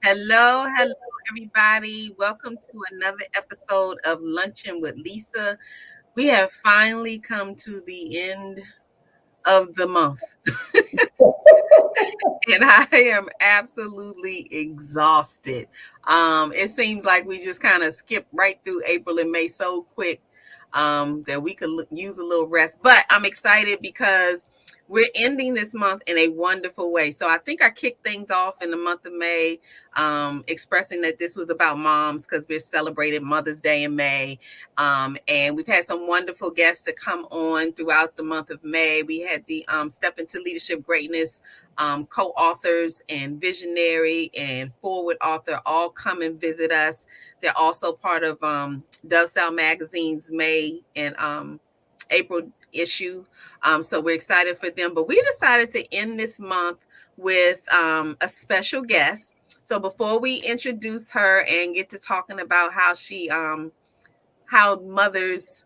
Hello, everybody. Welcome to another episode of Lunchin with Lisa. We have finally come to the end of the month, and I am absolutely exhausted. It seems like we just kind of skipped right through April and May so quick that we could use a little rest. But I'm excited because we're ending this month in a wonderful way. So I think I kicked things off in the month of May, expressing that this was about moms because we're celebrating Mother's Day in May. And we've had some wonderful guests to come on throughout the month of May. We had the Step into Leadership Greatness co-authors and visionary and forward author all come and visit us. They're also part of Dove Style Magazine's May and April issue. So we're excited for them. But we decided to end this month with a special guest. So before we introduce her and get to talking about how how mothers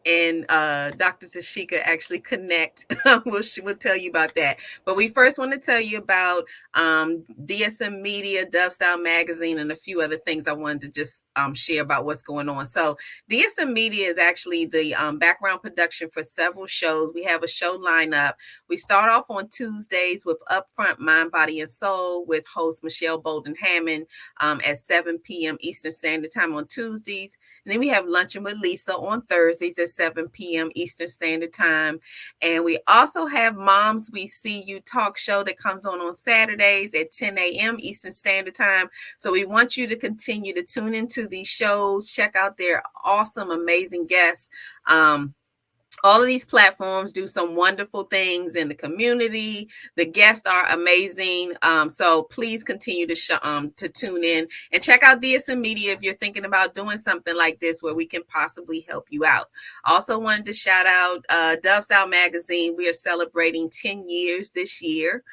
and Dr. Tasheka actually connect. we'll tell you about that. But we first want to tell you about DSM Media, Dove Style Magazine, and a few other things I wanted to just share about what's going on. So DSM Media is actually the background production for several shows. We have a show lineup. We start off on Tuesdays with Upfront Mind, Body, and Soul with host Michelle Bolden Hammond at 7 p.m. Eastern Standard Time on Tuesdays. And then we have Lunchin with Lisa on Thursdays at 7 p.m. Eastern Standard Time. And we also have Moms We See You talk show that comes on Saturdays at 10 a.m. Eastern Standard Time. So we want you to continue to tune into these shows, check out their awesome, amazing guests. All of these platforms do some wonderful things in the community. The guests are amazing. So please continue to tune in and check out DSM Media if you're thinking about doing something like this where we can possibly help you out. Also wanted to shout out Dove Style Magazine. We are celebrating 10 years this year.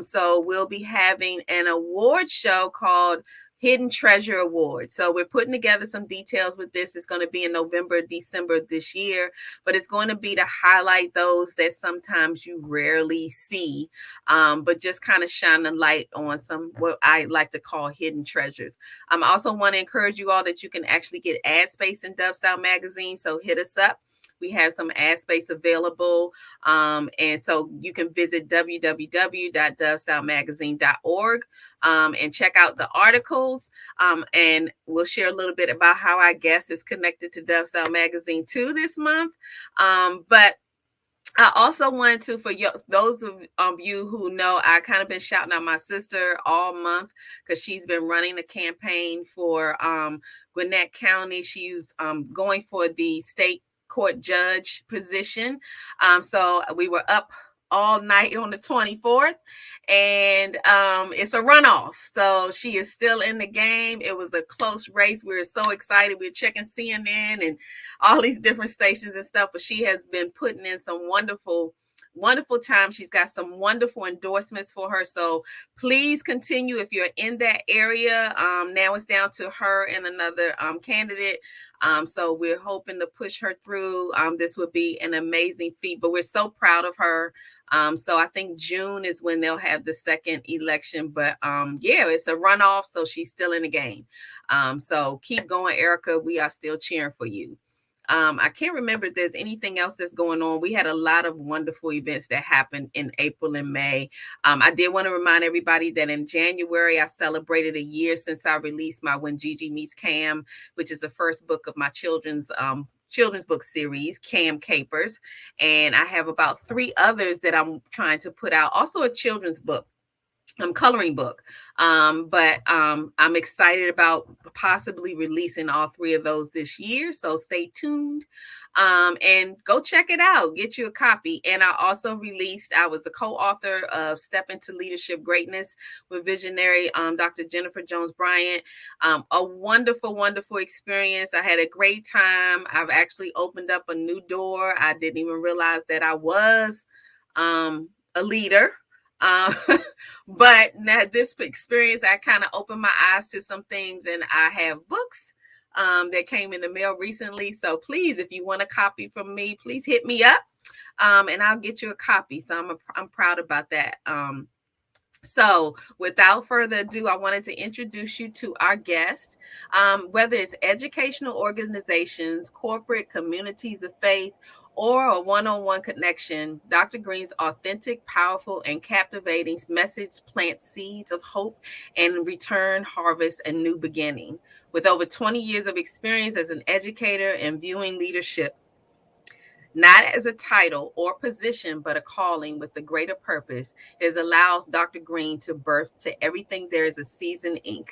So we'll be having an award show called Hidden Treasure Award. So we're putting together some details with this. It's going to be in November, December this year, but it's going to be to highlight those that sometimes you rarely see, but just kind of shine a light on some what I like to call hidden treasures. I also want to encourage you all that you can actually get ad space in Dove Style Magazine. So hit us up. We have some ad space available. And so you can visit www.dovestylemagazine.org and check out the articles. And we'll share a little bit about how our guest is connected to Dove Style Magazine too this month. But I also wanted to, for those of you who know, I kind of been shouting out my sister all month because she's been running a campaign for Gwinnett County. She's going for the state court judge position. So we were up all night on the 24th, and it's a runoff. So she is still in the game. It was a close race. We were so excited. We were checking CNN and all these different stations and stuff, but she has been putting in some wonderful time. She's got some wonderful endorsements for her. So please continue if you're in that area. Now it's down to her and another candidate. So we're hoping to push her through. This would be an amazing feat, but we're so proud of her. So I think June is when they'll have the second election, but yeah, it's a runoff. So she's still in the game. So keep going, Erica. We are still cheering for you. I can't remember if there's anything else that's going on. We had a lot of wonderful events that happened in April and May. I did want to remind everybody that in January, I celebrated a year since I released my When Gigi Meets Cam, which is the first book of my children's book series, Cam Capers. And I have about 3 others that I'm trying to put out, also a children's book. Coloring book. But I'm excited about possibly releasing all 3 of those this year. So stay tuned and go check it out. Get you a copy. And I also I was a co-author of Step into Leadership Greatness with visionary Dr. Jennifer Jones Bryant. A wonderful, wonderful experience. I had a great time. I've actually opened up a new door. I didn't even realize that I was a leader. But now this experience, I kind of opened my eyes to some things, and I have books that came in the mail recently. So please, if you want a copy from me, please hit me up and I'll get you a copy. So I'm proud about that. So, without further ado, I wanted to introduce you to our guest. Whether it's educational organizations, corporate communities of faith, or a one on one connection, Dr. Green's authentic, powerful, and captivating message plants seeds of hope and return harvest a new beginning. With over 20 years of experience as an educator and viewing leadership not as a title or position, but a calling with a greater purpose, is allows Dr. Green to birth to everything there is a season Inc.,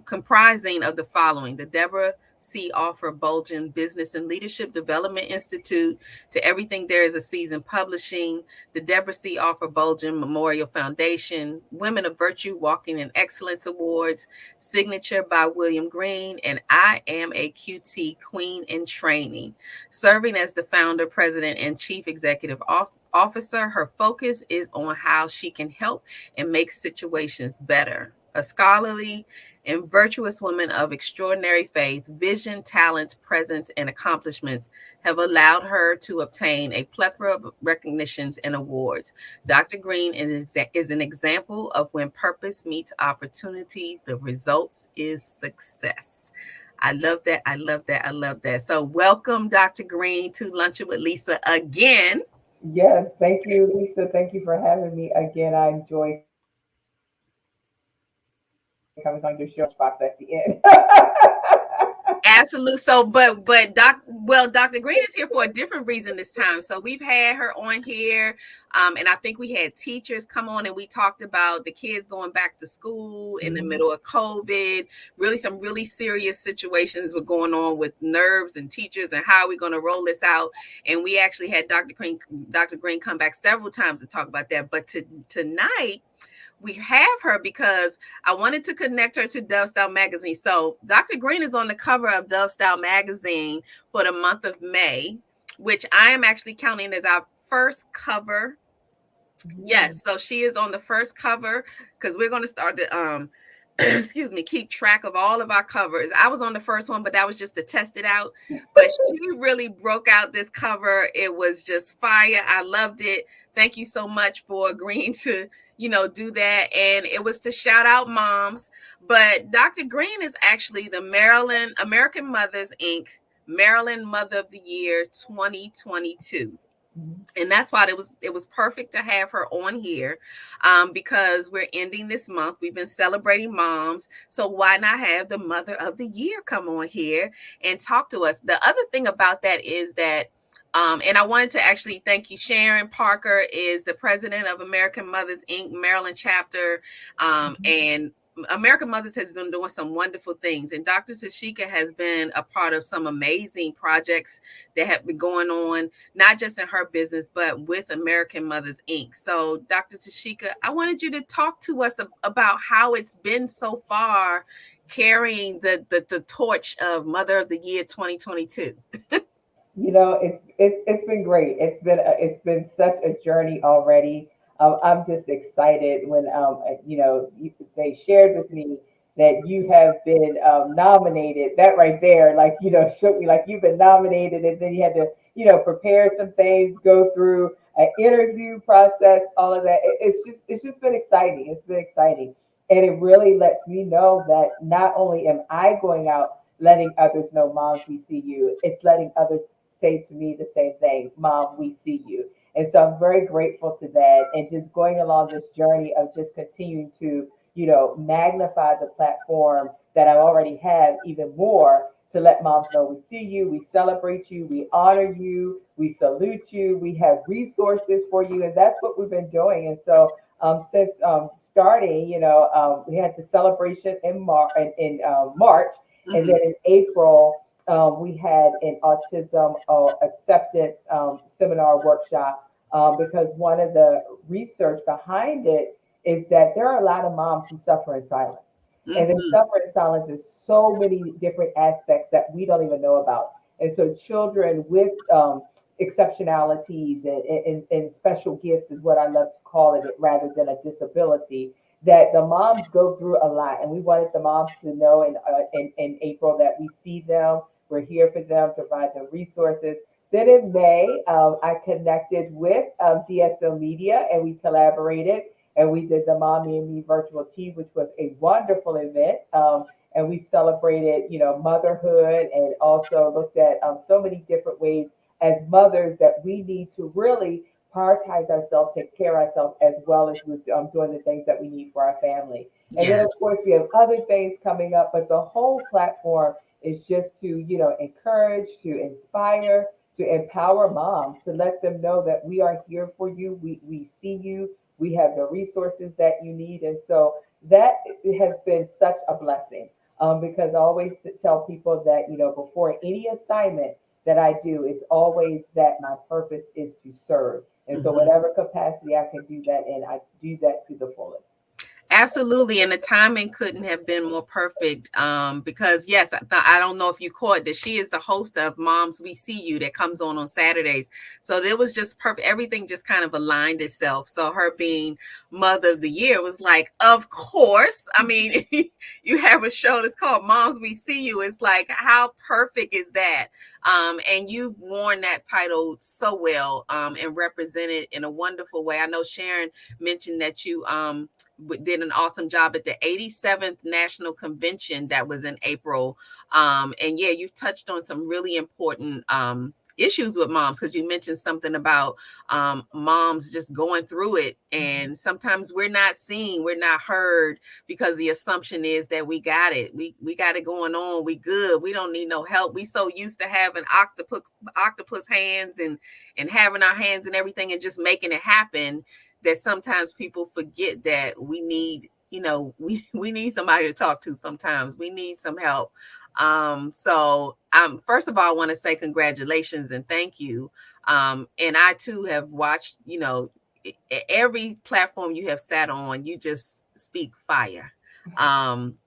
comprising of the following: the Deborah C. Offer Bolgen Business and Leadership Development Institute, to Everything There Is a Season Publishing, the Deborah C. Offer Bolgen Memorial Foundation, Women of Virtue Walking in Excellence Awards, Signature by William Green, and I Am a QT Queen in Training. Serving as the founder, president, and chief executive officer, her focus is on how she can help and make situations better. A scholarly and virtuous woman of extraordinary faith, vision, talents, presence, and accomplishments have allowed her to obtain a plethora of recognitions and awards. Dr. Green is an example of when purpose meets opportunity, the results is success. I love that. I love that. I love that. So, welcome, Dr. Green, to Lunchin with Lisa again. Yes, thank you, Lisa. Thank you for having me again. I enjoy coming on your show. I love your lunchbox at the end. Absolutely. So, but Dr. Green is here for a different reason this time. So we've had her on here, and I think we had teachers come on and we talked about the kids going back to school in the Mhm. middle of COVID. Really, some really serious situations were going on with nerves and teachers, and how are we going to roll this out? And we actually had Dr. Green come back several times to talk about that. But tonight we have her because I wanted to connect her to Dove Style Magazine. So Dr. Green is on the cover of Dove Style Magazine for the month of May, which I am actually counting as our first cover. Mhm. Yes, so she is on the first cover because we're going to start the excuse me, keep track of all of our covers. I was on the first one, but that was just to test it out. But she really broke out this cover. It was just fire. I loved it. Thank you so much for agreeing to, do that. And it was to shout out moms. But Dr. Green is actually the Maryland American Mothers Inc. Maryland Mother of the Year 2022, Mhm. and that's why it was perfect to have her on here, because we're ending this month. We've been celebrating moms, so why not have the Mother of the Year come on here and talk to us? The other thing about that is that, and I wanted to actually thank you. Sharon Parker is the president of American Mothers Inc. Maryland chapter, Mhm. and American Mothers has been doing some wonderful things, and Dr. Tasheka has been a part of some amazing projects that have been going on, not just in her business, but with American Mothers Inc. So, Dr. Tasheka, I wanted you to talk to us about how it's been so far carrying the torch of Mother of the Year 2022. It's been great. It's been such a journey already. I'm just excited when they shared with me that you have been nominated. That right there, like shook me like you've been nominated, and then you had to prepare some things, go through an interview process, all of that. It's just been exciting. It's been exciting, and it really lets me know that not only am I going out letting others know, moms, we see you. It's letting others say to me the same thing, mom, we see you. And so I'm very grateful to that. And just going along this journey of just continuing to, magnify the platform that I already have even more to let moms know we see you, we celebrate you, we honor you, we salute you, we have resources for you. And that's what we've been doing. And so since starting, we had the celebration in March, and then Mm-hmm. in April, we had an autism acceptance seminar workshop because one of the research behind it is that there are a lot of moms who suffer in silence. And they Mm-hmm. suffer in silence in so many different aspects that we don't even know about. And so, children with exceptionalities and special gifts is what I love to call it, rather than a disability, that the moms go through a lot. And we wanted the moms to know in April that we see them, we're here for them, provide them resources. Then in May, I connected with DSO Media and we collaborated. and we did the Mommy and Me virtual tea, which was a wonderful event. And we celebrated, motherhood, and also looked at so many different ways as mothers that we need to really prioritize ourselves, take care of ourselves, as well as we're doing the things that we need for our family. And then, of Yes. course, we have other things coming up, but the whole platform is just to, encourage, to inspire, to empower moms, to let them know that we are here for you. We see you. We have the resources that you need. And so that has been such a blessing, because I always tell people that, before any assignment that I do, it's always that my purpose is to serve. And so, Mhm. whatever capacity I can do that in, I do that to the fullest. Absolutely, and the timing couldn't have been more perfect. Because yes, I don't know if you caught that she is the host of Moms We See You that comes on Saturdays. So it was just perfect. Everything just kind of aligned itself. So her being Mother of the Year was like, of course. I mean, you have a show that's called Moms We See You. It's like, how perfect is that? And you've worn that title so well, and represented in a wonderful way. I know Sharon mentioned that you did an awesome job at the 87th National Convention that was in April. And yeah, you've touched on some really important issues with moms, because you mentioned something about moms just going through it, Mhm. and sometimes we're not seen, we're not heard, because the assumption is that we got it, we got it going on, we good, we don't need no help. We so used to having octopus hands, and having our hands and everything, and just making it happen, that sometimes people forget that we need, we need somebody to talk to. Sometimes we need some help. First of all, I want to say congratulations and thank you. And I too have watched, every platform you have sat on, you just speak fire. um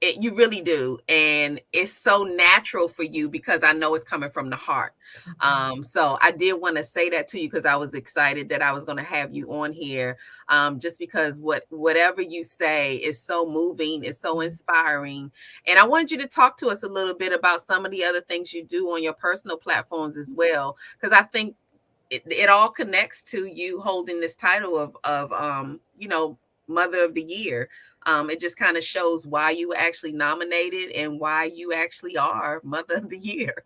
you really do. And it's so natural for you, because I know it's coming from the heart. Mhm. So I did want to say that to you, because I was excited that I was going to have you on here. Just because whatever you say is so moving, is so Mhm. inspiring. And I wanted you to talk to us a little bit about some of the other things you do on your personal platforms as well, because I think it all connects to you holding this title of Mother of the Year. It just kind of shows why you were actually nominated and why you actually are Mother of the Year.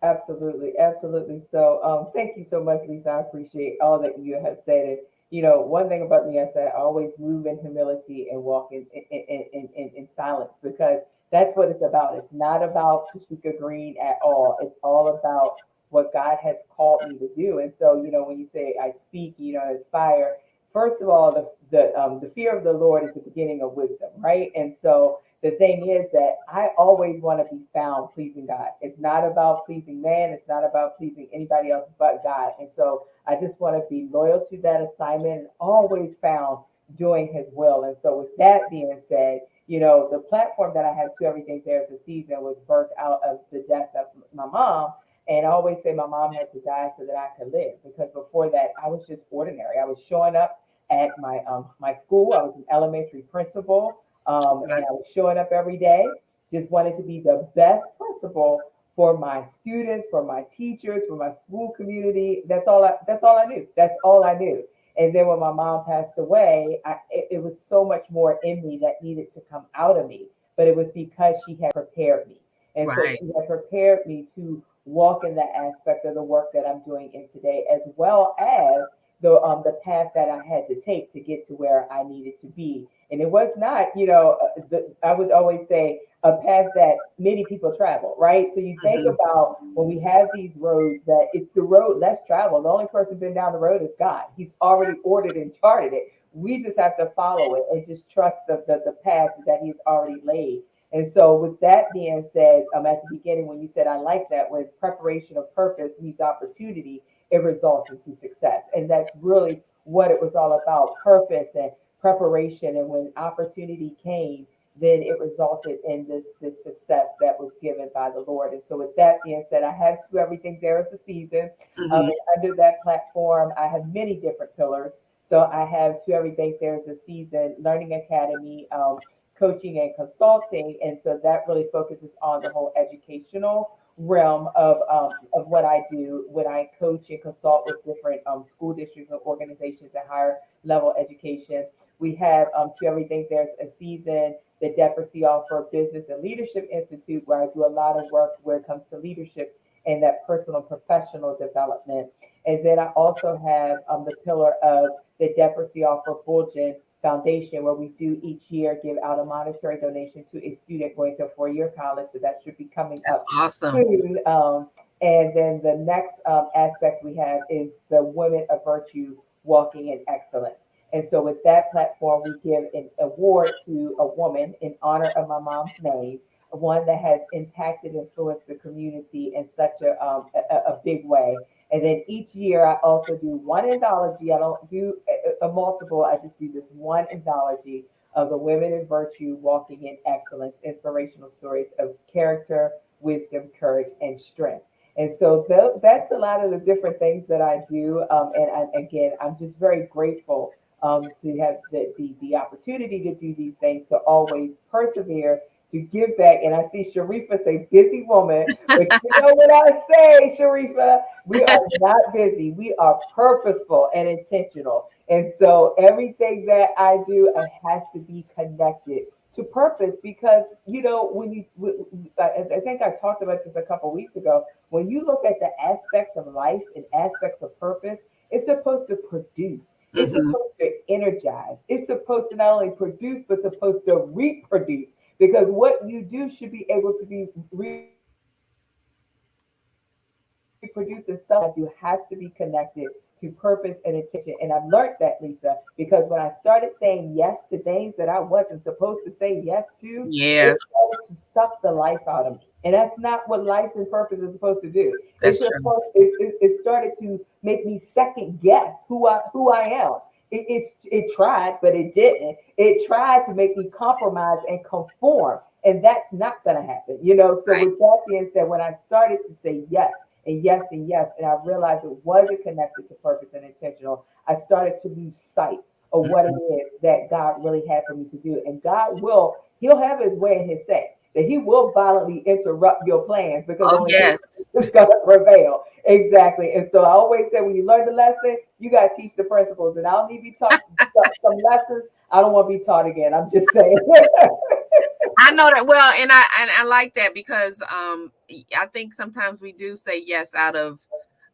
Absolutely, absolutely. So, thank you so much, Lisa. I appreciate all that you have said. And one thing about me, I said I always move in humility and walk in silence, because that's what it's about. It's not about Tasheka Green at all. It's all about what God has called me to do. And so, when you say I speak, as fire. First of all, the fear of the Lord is the beginning of wisdom, right? And so the thing is that I always want to be found pleasing God. It's not about pleasing man. It's not about pleasing anybody else but God. And so I just want to be loyal to that assignment and always found doing his will. And so with that being said, the platform that I have to Everything There's a Season was birthed out of the death of my mom. And I always say my mom had to die so that I could live, because before that I was just ordinary. I was showing up at my school. I was an elementary principal, and I was showing up every day. Just wanted to be the best principal for my students, for my teachers, for my school community. That's all I knew. That's all I knew. And then when my mom passed away, it was so much more in me that needed to come out of me. But it was because she had prepared me. And so Right. she had prepared me to walk in that aspect of the work that I'm doing in today, as well as the path that I had to take to get to where I needed to be. And it was not, I would always say, a path that many people travel, right? So you think Mhm. about when we have these roads, that it's the road less traveled. The only person been down the road is God. He's already ordered and charted it. We just have to follow it and just trust the path that He's already laid. And so, with that being said, at the beginning, when you said, I like that, when preparation of purpose meets opportunity, it results into success. And that's really what it was all about, purpose and preparation. And when opportunity came, then it resulted in this success that was given by the Lord. And so, with that being said, I have to Everything There Is a Season. Mhm. And under that platform, I have many different pillars. So I have To Everything There's a Season, Learning Academy, coaching and consulting. And so that really focuses on the whole educational realm of what I do when I coach and consult with different school districts and organizations and higher level education. We have to everything. There's a season, the Depressy Offer Business and Leadership Institute, where I do a lot of work where it comes to leadership and that personal and professional development. And then I also have the pillar of the Depressy Offer Bulgin Foundation, where we do each year give out a monetary donation to a student going to a 4-year college. So that should be coming That's up awesome. soon. And then the next aspect we have is the Women of Virtue Walking in Excellence. And so with that platform, we give an award to a woman in honor of my mom's name, one that has impacted, influenced the community in such a big way. And then each year, I also do one anthology. I don't do a multiple. I just do this one anthology of the women in virtue walking in excellence, inspirational stories of character, wisdom, courage, and strength. And so that's a lot of the different things that I do. Again, I'm just very grateful to have the opportunity to do these things, to always persevere, to give back. And I see Sharifa say busy woman, but you know what I say, Sharifa? We are not busy. We are purposeful and intentional. And so everything that I do, it has to be connected to purpose because, you know, I think I talked about this a couple weeks ago. When you look at the aspects of life and aspects of purpose, it's supposed to produce. It's Hmm. supposed to energize. It's supposed to not only produce, but supposed to reproduce because what you do should be able to be reproduced in some way. And so everything that you have to has to be connected to purpose and intention. And I've learned that, Lisa, because when I started saying yes to things that I wasn't supposed to say yes to, Yeah, it started to suck the life out of me. And that's not what life and purpose is supposed to do. that's true. It started to make me second guess who I am. It tried, but it didn't. It tried to make me compromise and conform, and that's not going to happen. You know. So Right. with that being said, when I started to say yes and yes and yes, and I realized it wasn't connected to purpose and intentional, I started to lose sight of what it Mhm. is that God really had for me to do. And God will, He'll have His way and His say. That He will violently interrupt your plans because Oh, only His yes. is going to prevail. Exactly. And so I always say when you learn the lesson, you got to teach the principles. And I'll need to be taught some lessons. I don't want to be taught again. I'm just saying. I know that well, and I like that because I think sometimes we do say yes out of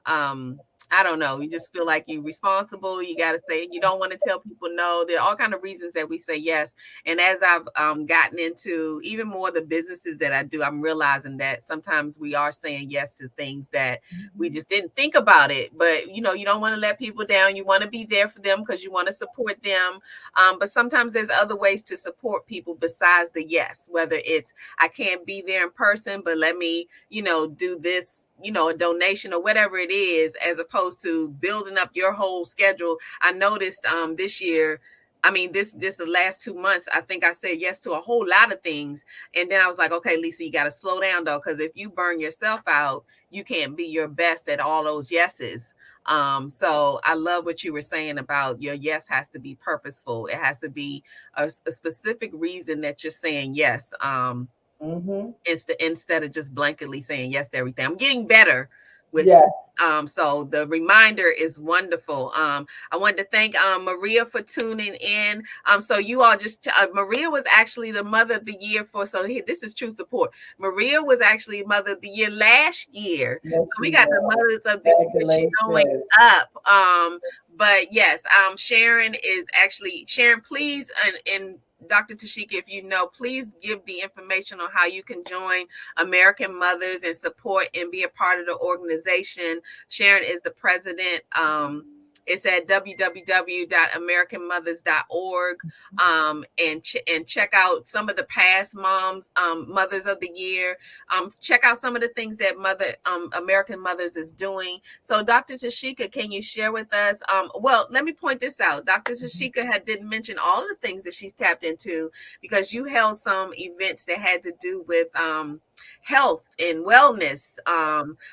um I don't know, you just feel like you're responsible, you got to say, you don't want to tell people no. There are all kind of reasons that we say yes. And as I've gotten into even more the businesses that I do, I'm realizing that sometimes we are saying yes to things that we just didn't think about it. But you know, you don't want to let people down, you want to be there for them because you want to support them. But sometimes there's other ways to support people besides the yes, whether it's I can't be there in person, but let me, you know, do this, you know, a donation or whatever it is, as opposed to building up your whole schedule. I noticed this year, I mean, this the last 2 months, I think I said yes to a whole lot of things. And then I was like, okay, Lisa, you got to slow down though, because if you burn yourself out, you can't be your best at all those yeses. So I love what you were saying about your yes has to be purposeful. It has to be a specific reason that you're saying yes. Mm-hmm. Instead of just blanketly saying yes to everything. I'm getting better with Yes. so the reminder is wonderful. I wanted to thank Maria for tuning in. So you all just Maria was actually the mother of the year for this is true support. Maria was actually mother of the year last year. Yes, So we she got the was. mothers of the year showing Congratulations. up. But yes, Sharon is actually Sharon, please, and Dr. Tasheka, if you know, please give the information on how you can join American Mothers and support and be a part of the organization. Sharon is the president. It's at www.americanmothers.org. And check out some of the past mothers of the year. Check out some of the things that American Mothers is doing. So, Dr. Tasheka, can you share with us? Well, let me point this out. Dr. Tasheka didn't mention all the things that she's tapped into because you held some events that had to do with health and wellness.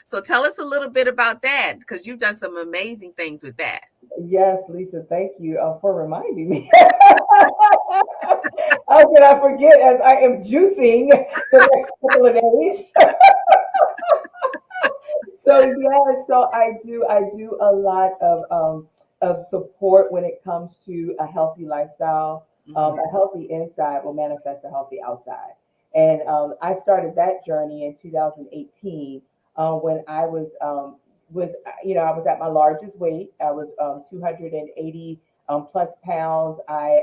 So tell us a little bit about that because you've done some amazing things with that. Yes, Lisa, thank you for reminding me. How can I forget as I am juicing the next couple of days? So yeah, so I do a lot of support when it comes to a healthy lifestyle. Mhm. A healthy inside will manifest a healthy outside. And I started that journey in 2018 when I was I was at my largest weight. I was 280 plus pounds. I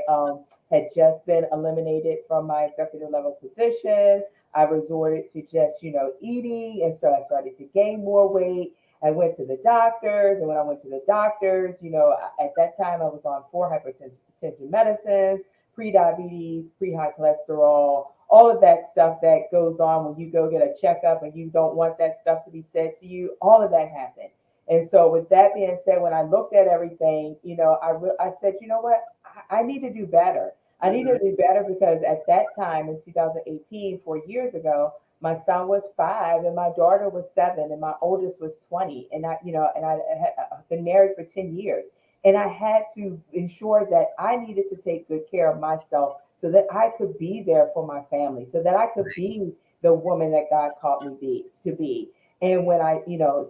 had just been eliminated from my executive level position. I resorted to just, eating. And so I started to gain more weight. I went to the doctors. And when I went to the doctors, at that time I was on 4 hypertension medicines, pre-diabetes, pre-high cholesterol, all of that stuff that goes on when you go get a checkup and you don't want that stuff to be said to you. All of that happened. And so, with that being said, when I looked at everything, I said, you know what, I need to do better. I need to Mhm. do better because at that time in 2018, 4 years ago, my son was 5 and my daughter was 7 and my oldest was 20. And I had been married for 10 years. And I had to ensure that I needed to take good care of myself so that I could be there for my family, so that I could be the woman that God called me to be. And when I,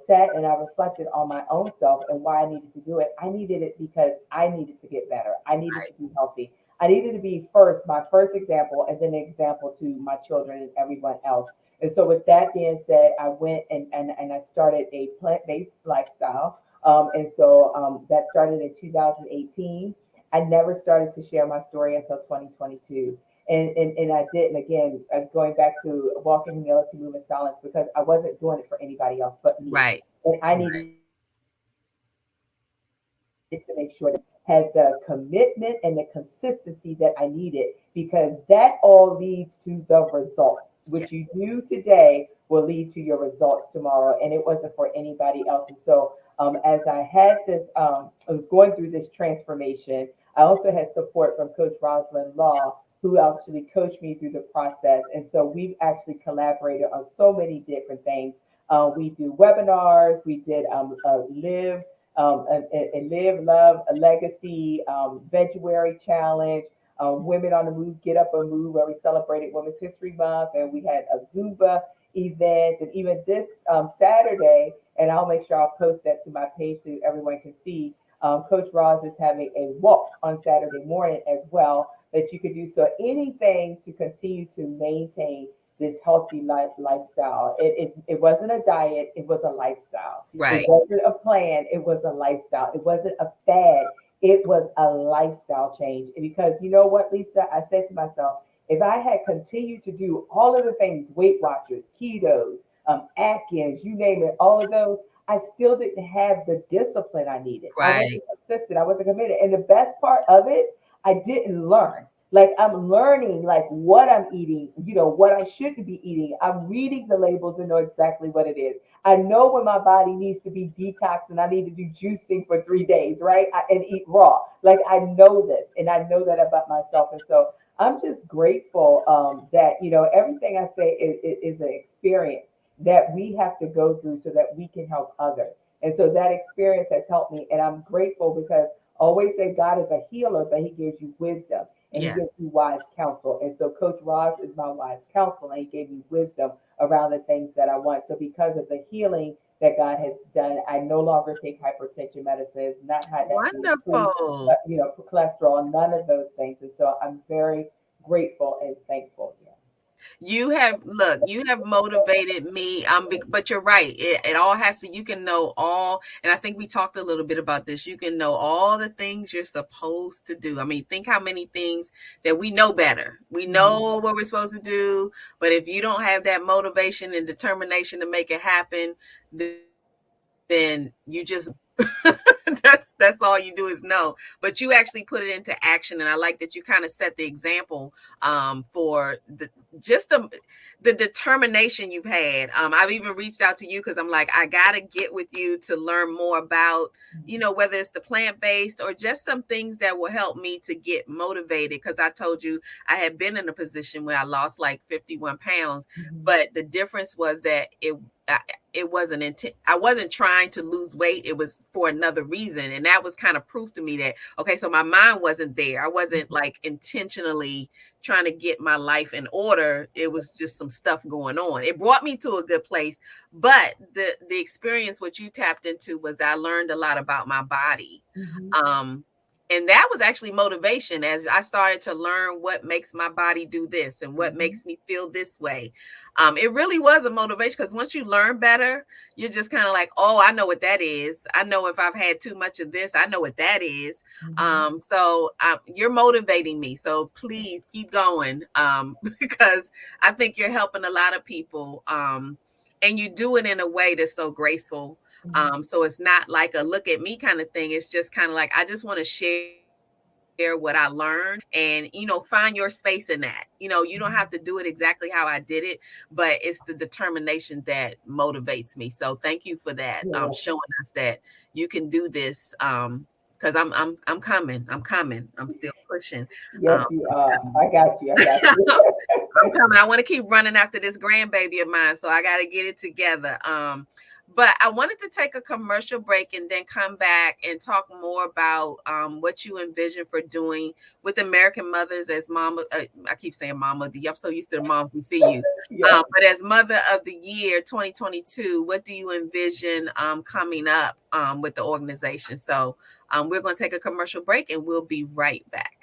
sat and I reflected on my own self and why I needed to do it, I needed it because I needed to get better. I needed to be healthy. I needed to be first, my first example, and then an example to my children and everyone else. And so, with that being said, I went and I started a plant based lifestyle. And so that started in 2018. I never started to share my story until 2022. And I didn't, again, going back to walk in humility, move in silence, because I wasn't doing it for anybody else but me. Right. And I Right. needed to make sure that had the commitment and the consistency that I needed, because that all leads to the results. What you do Yes. today will lead to your results tomorrow. And it wasn't for anybody else. And so, as I had this, I was going through this transformation. I also had support from Coach Rosalind Law, who actually coached me through the process. And so we've actually collaborated on so many different things. We do webinars. We did a live, love, a legacy, Veguary challenge, Women on the Move, Get Up and Move, where we celebrated Women's History Month, and we had a Zumba event, and even this Saturday, and I'll make sure I'll post that to my page so everyone can see. Coach Roz is having a walk on Saturday morning as well that you could do. So anything to continue to maintain this healthy lifestyle. It wasn't a diet, it was a lifestyle. It Right. wasn't a plan, it was a lifestyle. It wasn't a fad, it was a lifestyle change. Because you know what, Lisa? I said to myself, if I had continued to do all of the things, Weight Watchers, ketos, Atkins, you name it, all of those, I still didn't have the discipline I needed. I Right. wasn't consistent. I wasn't committed. And the best part of it, I didn't learn. Like I'm learning like what I'm eating, what I shouldn't be eating. I'm reading the labels and know exactly what it is. I know when my body needs to be detoxed and I need to do juicing for 3 days, right? And eat raw. Like I know this and I know that about myself. And so I'm just grateful that, everything I say is an experience that we have to go through so that we can help others. And so that experience has helped me. And I'm grateful because I always say God is a healer, but he gives you wisdom and he Yes. gives you wise counsel. And so Coach Ross is my wise counsel and he gave me wisdom around the things that I want. So because of the healing that God has done, I no longer take hypertension medicines, not high diabetes, Wonderful. cholesterol, none of those things. And so I'm very grateful and thankful. Yeah. You have look, you have motivated me. But you're right. It all has to. You can know all, and I think we talked a little bit about this. You can know all the things you're supposed to do. I mean, think how many things that we know better. We Mhm. know what we're supposed to do, but if you don't have that motivation and determination to make it happen, then you just that's all you do is know, but you actually put it into action. And I like that you kind of set the example for just the determination you've had. I've even reached out to you because I'm like, I gotta get with you to learn more about, whether it's the plant-based or just some things that will help me to get motivated. Because I told you I had been in a position where I lost like 51 pounds, Mhm. but the difference was that it wasn't I wasn't trying to lose weight. It was for another reason, and that was kind of proof to me that okay, so my mind wasn't there. I wasn't like intentionally trying to get my life in order. It was just some stuff going on. It brought me to a good place, but the experience what you tapped into was I learned a lot about my body. Mhm. Um, and that was actually motivation as I started to learn what makes my body do this and what Mhm. makes me feel this way. It really was a motivation because once you learn better, you're just kind of like, oh, I know what that is. I know if I've had too much of this, I know what that is. Mhm. So you're motivating me. So please keep going because I think you're helping a lot of people. And you do it in a way that's so graceful. Mhm. So it's not like a look at me kind of thing. It's just kind of like I just want to share what I learned and find your space in that. You don't have to do it exactly how I did it, but it's the determination that motivates me. So thank you for that. Yeah. Showing us that you can do this. Because I'm coming. I'm coming. I'm still pushing. Um, Yes, you are. I got you. I got you. I'm coming. I want to keep running after this grandbaby of mine, so I got to get it together. But I wanted to take a commercial break and then come back and talk more about what you envision for doing with American mothers as mama. I keep saying mama. I'm so used to the moms we see you. Yeah. But as Mother of the Year 2022, what do you envision coming up with the organization? So we're going to take a commercial break and we'll be right back.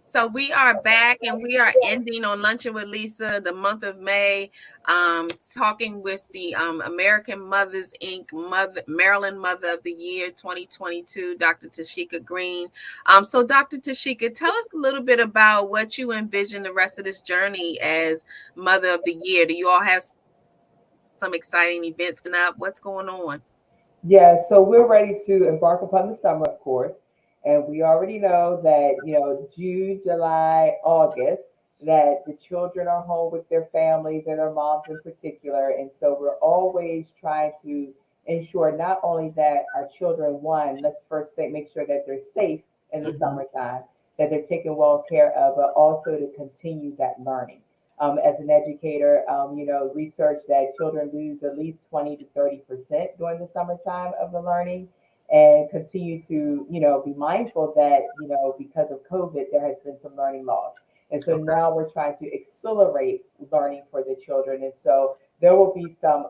So we are back and we are ending on Luncheon with Lisa, the month of May, talking with the American Mothers Inc. Maryland Mother of the Year 2022, Dr. Tasheka Green. So Dr. Tasheka, tell us a little bit about what you envision the rest of this journey as Mother of the Year. Do you all have some exciting events coming up? What's going on? Yeah, so we're ready to embark upon the summer, of course, and we already know that, June, July, August, that the children are home with their families and their moms in particular. And so we're always trying to ensure not only that our children, one, let's first make sure that they're safe in the Hmm. summertime, that they're taken well care of, but also to continue that learning. As an educator, research that children lose at least 20 to 30% during the summertime of the learning, and continue to, be mindful that, because of COVID, there has been some learning loss. And so Okay. now we're trying to accelerate learning for the children. And so there will be some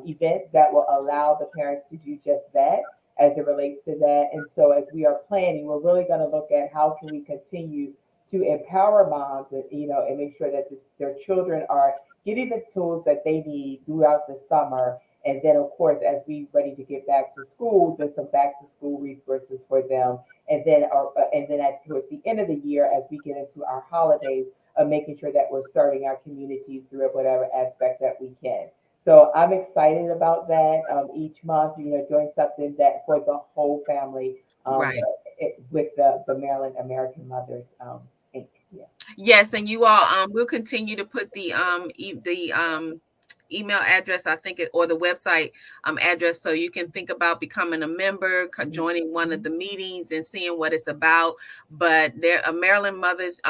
events that will allow the parents to do just that as it relates to that. And so as we are planning, we're really going to look at how can we continue to empower moms and and make sure that their children are getting the tools that they need throughout the summer. And then of course as we ready to get back to school, there's some back to school resources for them. And then towards the end of the year, as we get into our holidays, making sure that we're serving our communities through whatever aspect that we can. So I'm excited about that. Each month, doing something that for the whole family, um, Right. with the Maryland American Mothers Inc. Yeah. Yes, and you all we'll continue to put the email address, I think or the website address so you can think about becoming a member, joining one of Mhm. the meetings and seeing what it's about. But there Maryland Mothers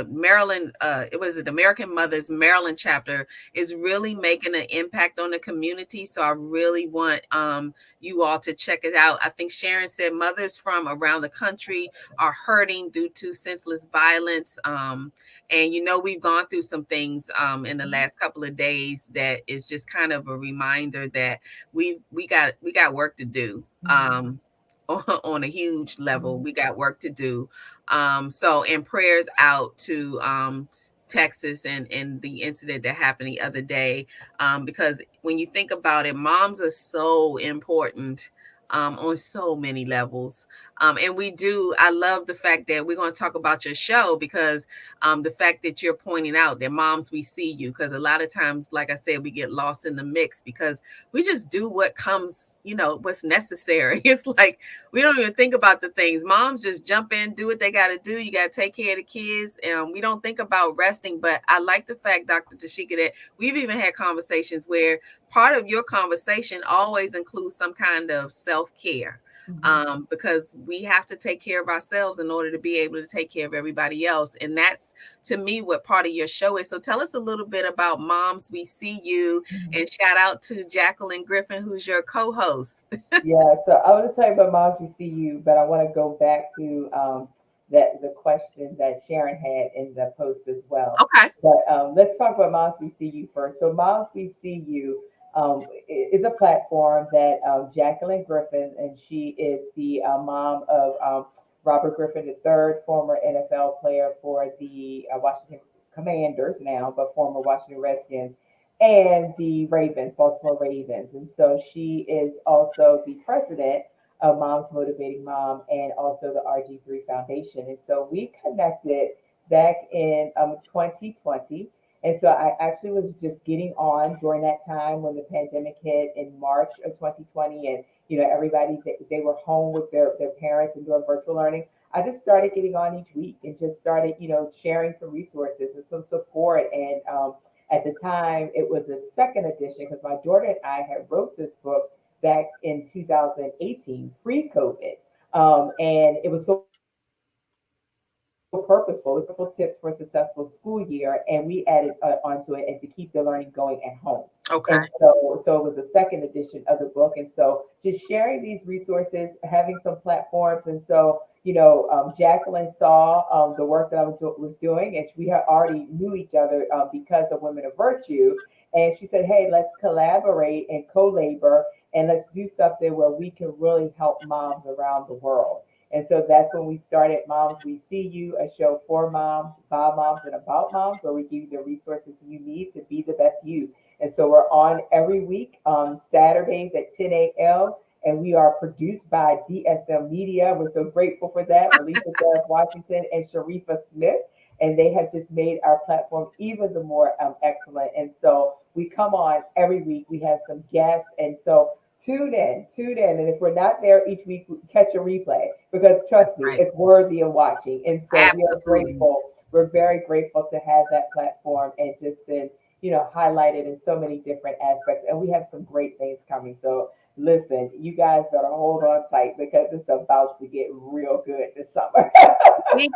Maryland, it was the American Mothers Maryland chapter is really making an impact on the community. So I really want you all to check it out. I think Sharon said mothers from around the country are hurting due to senseless violence. And we've gone through some things in the last couple of days that is just kind of a reminder that we got work to do. On a huge level. We got work to do. So, and prayers out to Texas and the incident that happened the other day. Because when you think about it, moms are so important on so many levels. And I love the fact that we're going to talk about your show because the fact that you're pointing out that moms, we see you. Because a lot of times, like I said, we get lost in the mix because we just do what comes, what's necessary. It's like, we don't even think about the things. Moms just jump in, do what they got to do. You got to take care of the kids. And we don't think about resting. But I like the fact, Dr. Tasheka, that we've even had conversations where part of your conversation always includes some kind of self-care. Because we have to take care of ourselves in order to be able to take care of everybody else. And that's, to me, what part of your show is. So tell us a little bit about Moms We See You, and shout out to Jacqueline Griffin, who's your co-host. Yeah, so I want to tell you about Moms Who See You, but I want to go back to that the question that Sharon had in the post as well. Okay. But let's talk about Moms We See You first. So Moms We See You is a platform that Jacqueline Griffin, and she is the mom of Robert Griffin III, former NFL player for the Washington Commanders now, but former Washington Redskins and the Ravens, Baltimore Ravens. And so she is also the president of Moms Motivating Mom and also the RG3 Foundation. And so we connected back in 2020. And so I actually was just getting on during that time when the pandemic hit in March of 2020. And, everybody, they were home with their parents and doing virtual learning. I just started getting on each week and just started, sharing some resources and some support. And at the time, it was a second edition because my daughter and I had wrote this book back in 2018, pre-COVID. And it was so purposeful. It was purposeful tips for a successful school year. And we added onto it and to keep the learning going at home. And Okay. so it was a second edition of the book. And so just sharing these resources, having some platforms. And so, Jacqueline saw the work that I was doing, and we had already knew each other because of Women of Virtue. And she said, hey, let's collaborate and co-labor, and let's do something where we can really help moms around the world. And so that's when we started Moms We See You, a show for moms, by moms, and about moms, where we give you the resources you need to be the best you. And so we're on every week on Saturdays at 10 a.m. And we are produced by DSM Media. We're so grateful for that. Elisa Dove Washington and Sharifa Smith. And they have just made our platform even the more excellent. And so we come on every week. We have some guests. And so tune in. And if we're not there each week, catch a replay because trust me, Right. it's worthy of watching. And so we are Absolutely. grateful. We're very grateful to have that platform and just been, highlighted in so many different aspects. And we have some great things coming. So listen, you guys better hold on tight because it's about to get real good this summer. We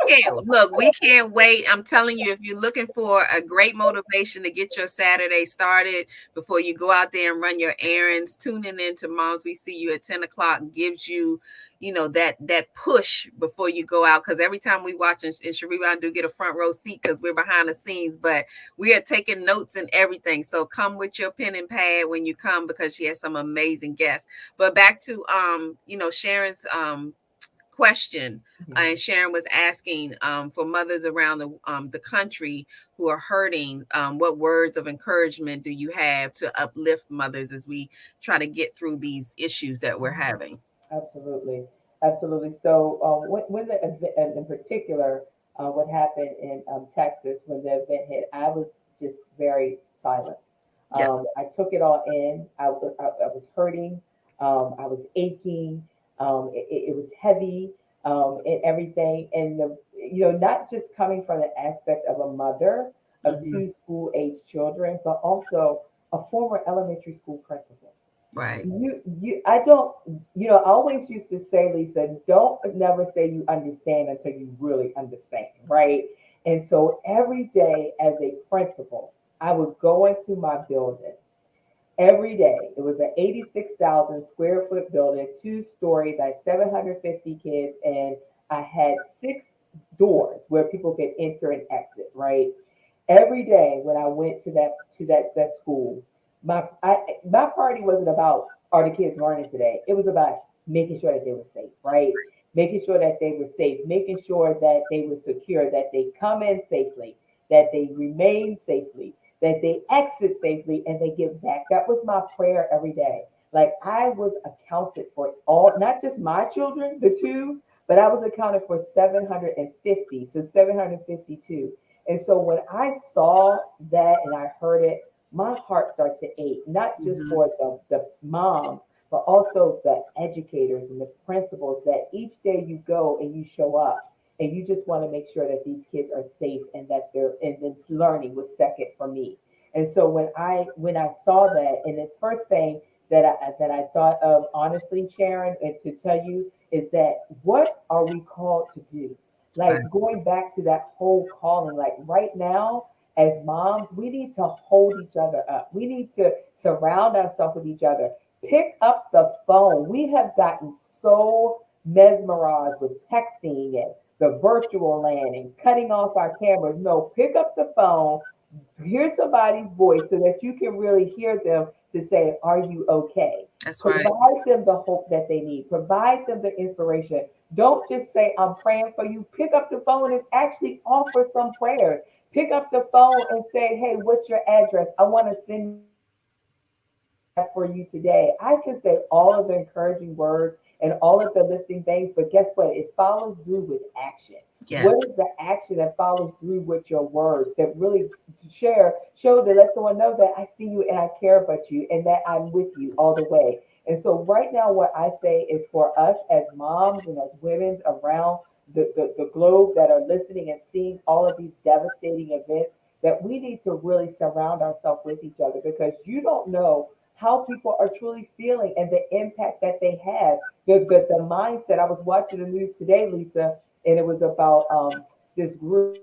can't wait. I'm telling you, if you're looking for a great motivation to get your Saturday started before you go out there and run your errands, tuning in to Moms We See You at 10 o'clock gives you, that push before you go out. Because every time we watch, and Sharif, I do get a front row seat because we're behind the scenes, but we are taking notes and everything. So come with your pen and pad when you come because she has some amazing guests. But back to Sharon's question, and Sharon was asking for mothers around the country who are hurting. What words of encouragement do you have to uplift mothers as we try to get through these issues that we're having? Absolutely, absolutely. So when the event, in particular, what happened in Texas when the event hit, I was just very silent. Yep. I took it all in. I was hurting. I was aching. It was heavy and everything. And not just coming from the aspect of a mother of Hmm. two school age children, but also a former elementary school principal. Right. I don't, I always used to say, Lisa, don't never say you understand until you really understand, right? And so every day as a principal, I would go into my building every day. It was an 86,000 square foot building, 2 stories. I had 750 kids, and I had 6 doors where people could enter and exit. Right, every day when I went to that school, my party wasn't about are the kids learning today. It was about making sure that they were safe, right? Making sure that they were safe, making sure that they were secure, that they come in safely, that they remain safely, that they exit safely, and they give back. That was my prayer every day. Like I was accounted for all, not just my children, the two, but I was accounted for 750, so 752. And so when I saw that and I heard it, my heart started to ache, not just Mm-hmm. for the moms, but also the educators and the principals that each day you go and you show up and you just want to make sure that these kids are safe and that they're and this learning was second for me. And so when I saw that, and the first thing that I thought of honestly, Sharon, and to tell you is that what are we called to do? Right. Like going back to that whole calling, like right now, as moms, we need to hold each other up. We need to surround ourselves with each other. Pick up the phone. We have gotten so mesmerized with texting and the virtual land and cutting off our cameras. No, pick up the phone, hear somebody's voice so that you can really hear them to say, are you okay? That's right. Provide them the hope that they need. Provide them the inspiration. Don't just say, I'm praying for you. Pick up the phone and actually offer some prayers. Pick up the phone and say, hey, what's your address? I want to send you what I have for you today. I can say all of the encouraging words and all of the lifting things, but guess what? It follows through with action. What Yes. is the action that follows through with your words that really show that let someone know that I see you and I care about you and that I'm with you all the way. And so right now, what I say is for us as moms and as women around the globe that are listening and seeing all of these devastating events, that we need to really surround ourselves with each other because you don't know how people are truly feeling and the impact that they have. The mindset. I was watching the news today, Lisa, and it was about this group.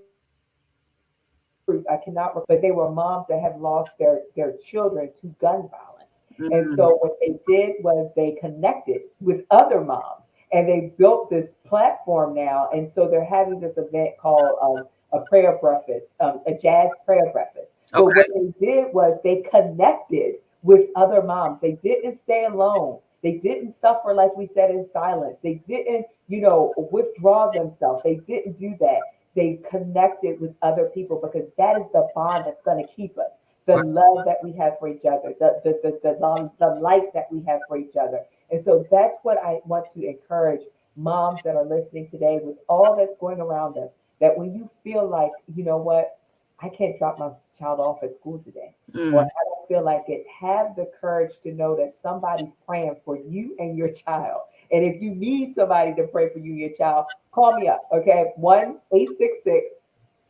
I cannot recall the name of the group, but they were moms that have lost their children to gun violence. And Mm. so what they did was they connected with other moms and they built this platform now. And so they're having this event called a prayer breakfast, a jazz prayer breakfast. But Okay. what they did was they connected with other moms. They didn't stay alone. They didn't suffer, like we said, in silence. They didn't, withdraw themselves. They didn't do that. They connected with other people because that is the bond that's going to keep us. The Right. love that we have for each other, the light that we have for each other. And so that's what I want to encourage moms that are listening today with all that's going around us. That when you feel like, you know what, I can't drop my child off at school today, or Mm. I don't feel like it, have the courage to know that somebody's praying for you and your child. And if you need somebody to pray for you and your child, call me up, okay? 1-866,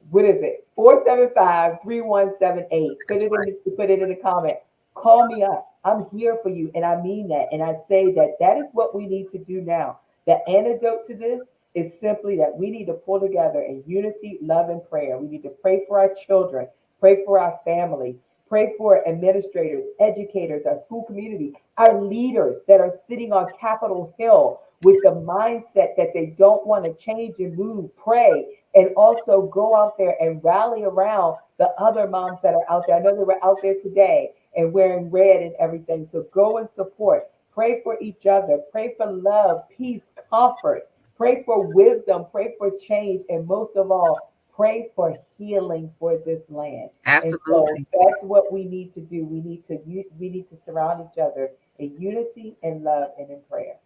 what is it? 475-3178. Put That's it in right. put it in the comment. Call me up. I'm here for you. And I mean that. And I say that that is what we need to do now. The antidote to this is simply that we need to pull together in unity, love, and prayer. We need to pray for our children, pray for our families, pray for administrators, educators, our school community, our leaders that are sitting on Capitol Hill with the mindset that they don't want to change and move. Pray and also go out there and rally around the other moms that are out there. I know they were out there today and wearing red and everything. So go and support. Pray for each other. Pray for love, peace, comfort. Pray for wisdom. Pray for change. And most of all, pray for healing for this land. And so Absolutely. that's what we need to do. We need to surround each other in unity and love and in prayer.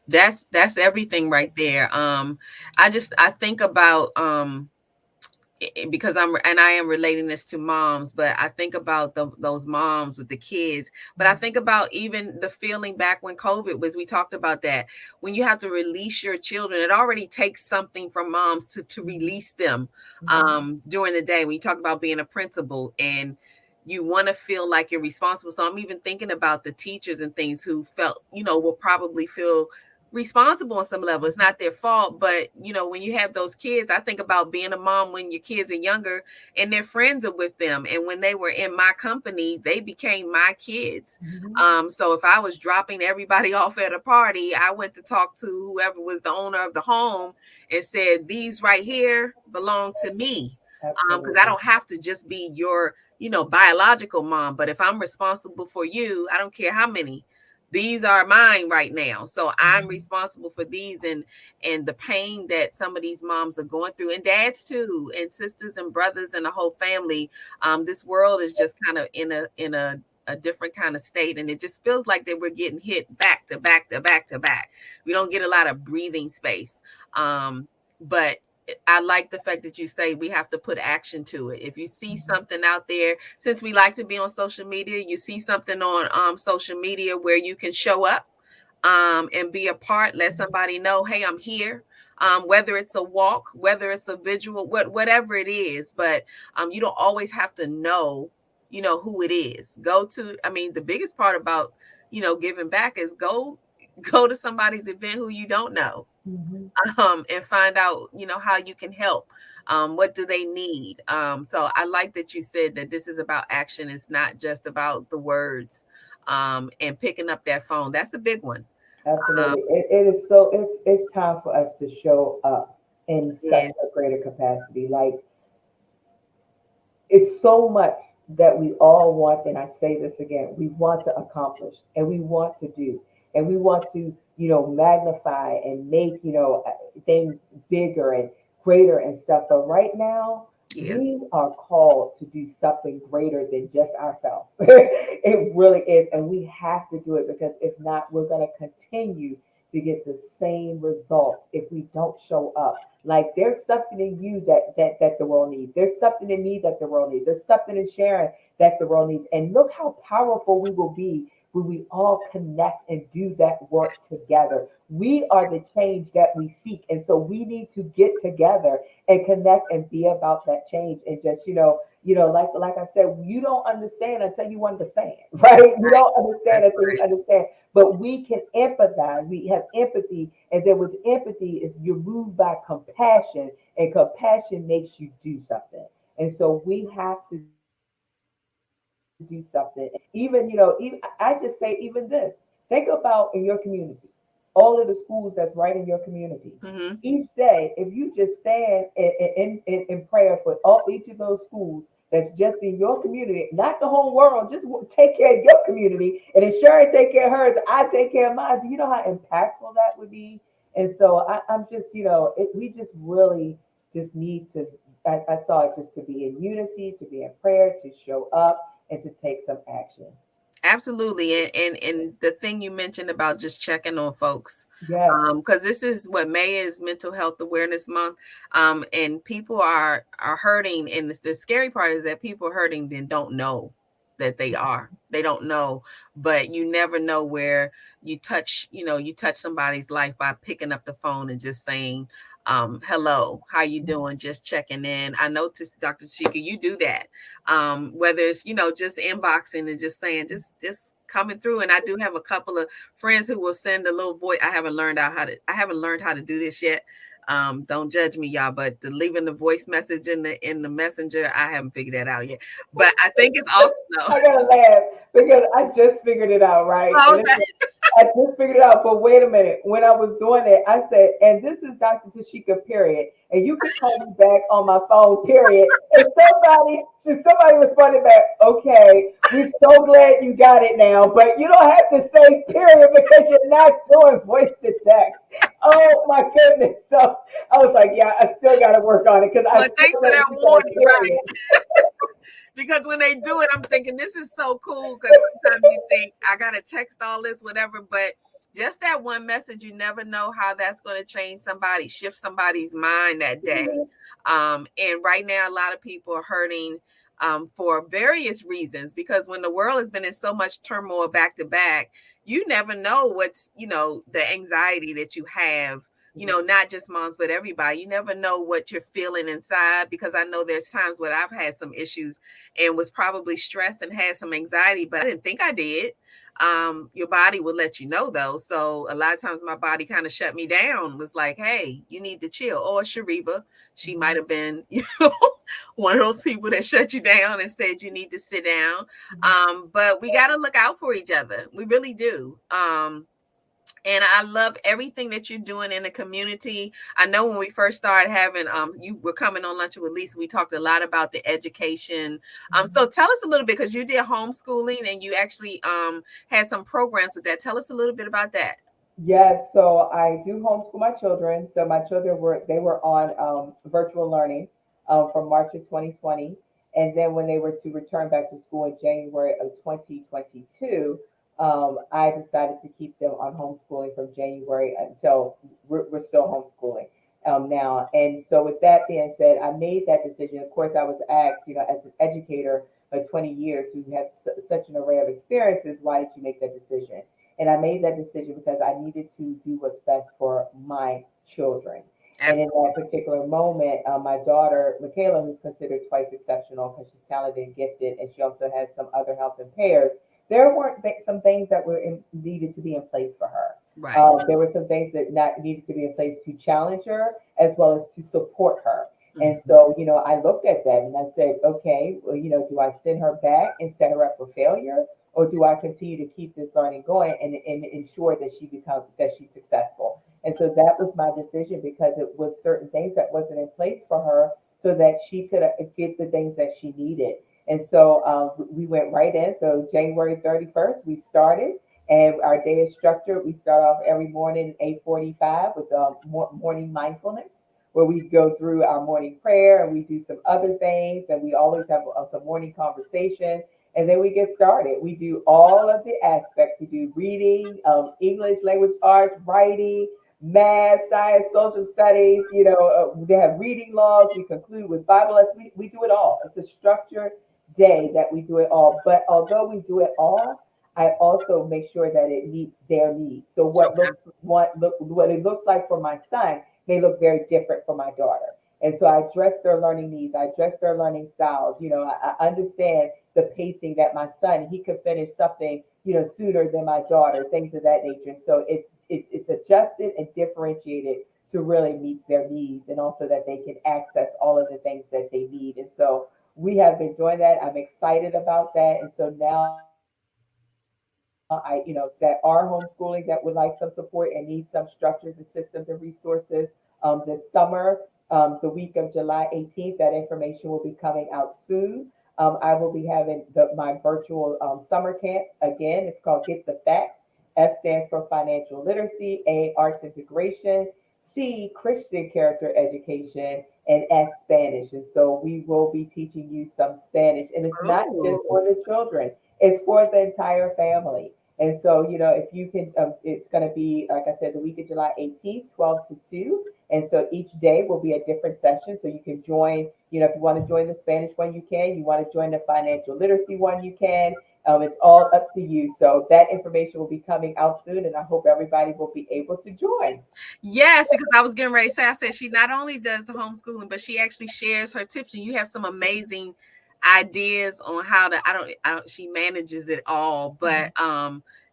That's everything right there. I think about because I am relating this to moms, but I think about those moms with the kids. But I think about even the feeling back when COVID was. We talked about that when you have to release your children. It already takes something from moms to release them Mhm. during the day. When you talk about being a principal and you want to feel like you're responsible. So I'm even thinking about the teachers and things who felt, will probably feel responsible on some level. It's not their fault, but when you have those kids, I think about being a mom when your kids are younger and their friends are with them. And when they were in my company, they became my kids. Mhm. So if I was dropping everybody off at a party, I went to talk to whoever was the owner of the home and said, these right here belong to me. Because I Absolutely. don't have to just be your, biological mom. But if I'm responsible for you, I don't care how many, these are mine right now, so I'm Mhm. responsible for these. And the pain that some of these moms are going through, and dads too, and sisters and brothers and the whole family. This world is just kind of in a different kind of state, and it just feels like that we're getting hit back to back to back to back. We don't get a lot of breathing space. But I like the fact that you say we have to put action to it. If you see Mhm. something out there, since we like to be on social media, you see something on social media where you can show up and be a part, let somebody know, hey, I'm here. Whether it's a walk, whether it's a visual, whatever it is, but you don't always have to know, who it is. Go to, I mean, the biggest part about, giving back is go to somebody's event who you don't know, Mhm. and find out, how you can help. What do they need? So I like that you said that this is about action. It's not just about the words, and picking up that phone. That's a big one. Um, Absolutely. It is so it's time for us to show up in such yeah, a greater capacity. Like it's so much that we all want, and I say this again, we want to accomplish and we want to do and we want to, magnify and make, things bigger and greater and stuff. But right now, yeah, we are called to do something greater than just ourselves. It really is. And we have to do it because if not, we're going to continue to get the same results if we don't show up. Like there's something in you that the world needs. There's something in me that the world needs. There's something in Sharon that the world needs. And look how powerful we will be when we all connect and do that work yes, together. We are the change that we seek. And so we need to get together and connect and be about that change. And just, like I said, you don't understand until you understand, right? You right. don't understand That's until you right. understand. But we can empathize. We have empathy, and then with empathy is you're moved by compassion, and compassion makes you do something. And so we have to do something. Even I just say even this. Think about in your community, all of the schools that's right in your community. Each Mm-hmm. day, if you just stand in prayer for all each of those schools that's just in your community, not the whole world, just take care of your community, and then Sharon take care of hers, I take care of mine. Do you know how impactful that would be? And so I'm just, we just really just need to. I saw it just to be in unity, to be in prayer, to show up, and to take some action. Absolutely. And the thing you mentioned about just checking on folks, Yes. because this is what May is Mental Health Awareness Month. And people are hurting, and the scary part is that people are hurting and don't know that they don't know. But you never know where you touch somebody's life by picking up the phone and just saying, hello, how you doing, just checking in. I know, Dr. Tasheka, you do that, whether it's just inboxing and just saying, just coming through. And I do have a couple of friends who will send a little voice. I haven't learned how to do this yet. Don't judge me, y'all, but leaving the voice message in the messenger, I haven't figured that out yet. But I think it's awesome though. I gotta laugh because I just figured it out, right? And it's Okay. I just figured it out, but wait a minute. When I was doing it, I said, and this is Dr. Tashika, period. And you can call me back on my phone, period. And somebody responded back, okay, we're so glad you got it now, but you don't have to say period because you're not doing voice to text. Oh my goodness. So I was like, yeah, I still gotta work on it because I Well, still thanks for let that you say warning, period. right? Because when they do it, I'm thinking this is so cool. Because sometimes you think I gotta text all this, whatever, but just that one message, you never know how that's going to change somebody, shift somebody's mind that day. And right now, a lot of people are hurting for various reasons, because when the world has been in so much turmoil back to back, you never know what's, the anxiety that you have, not just moms, but everybody. You never know what you're feeling inside, because I know there's times when I've had some issues and was probably stressed and had some anxiety, but I didn't think I did. Your body will let you know though. So a lot of times my body kind of shut me down, was like, hey, you need to chill. Or Shariva, she might Mhm. have been, one of those people that shut you down and said you need to sit down. Mhm. But we got to look out for each other. We really do. And I love everything that you're doing in the community. I know when we first started having, you were coming on Lunch with Lisa, we talked a lot about the education. So Mhm. tell us a little bit, because you did homeschooling and you actually had some programs with that. Tell us a little bit about that. Yes, so I do homeschool my children. So my children were on virtual learning from March of 2020, and then when they were to return back to school in January of 2022, I decided to keep them on homeschooling from January until we're still homeschooling now. And so with that being said, I made that decision. Of course, I was asked, as an educator of 20 years who has such an array of experiences, why did you make that decision? And I made that decision because I needed to do what's best for my children. And in that Absolutely. particular moment, my daughter, Michaela, who's considered twice exceptional because she's talented and gifted, and she also has some other health impaired, there weren't some things that needed to be in place for her. Right. There were some things that not needed to be in place to challenge her as well as to support her. And Mhm. so, I looked at that and I said, okay, well, do I send her back and set her up for failure? Or do I continue to keep this learning going and ensure that she's successful? And so that was my decision because it was certain things that wasn't in place for her so that she could get the things that she needed. And so we went right in. So January 31st, we started. And our day is structured. We start off every morning at 8:45 with morning mindfulness, where we go through our morning prayer and we do some other things. And we always have some morning conversation, and then we get started. We do all of the aspects. We do reading, English, language arts, writing, math, science, social studies. They have reading logs. We conclude with Bible lessons. We do it all. It's a structured day that we do it all. But although we do it all, I also make sure that it meets their needs. So Okay. what it looks like for my son may look very different for my daughter. And so I address their learning needs. I address their learning styles. I understand the pacing that my son, he could finish something, sooner than my daughter, things of that nature. So it's adjusted and differentiated to really meet their needs and also that they can access all of the things that they need. And so we have been doing that. I'm excited about that. And so now that are homeschooling that would like some support and need some structures and systems and resources this summer, the week of July 18th, that information will be coming out soon. I will be having my virtual summer camp. Again, it's called Get the Facts. F stands for financial literacy, A, arts integration, C, Christian character education, and S, Spanish. And so we will be teaching you some Spanish. And it's not just Oh, for the children, it's for the entire family. And so, if you can, it's going to be, like I said, the week of July 18th, 12 to 2. And so each day will be a different session. So you can join, if you want to join the Spanish one, you can. You want to join the financial literacy one, you can. It's all up to you. So that information will be coming out soon. And I hope everybody will be able to join. yes, because I was getting ready to say, I said she not only does the homeschooling, but she actually shares her tips, and you have some amazing ideas on how to. I don't. She manages it all, but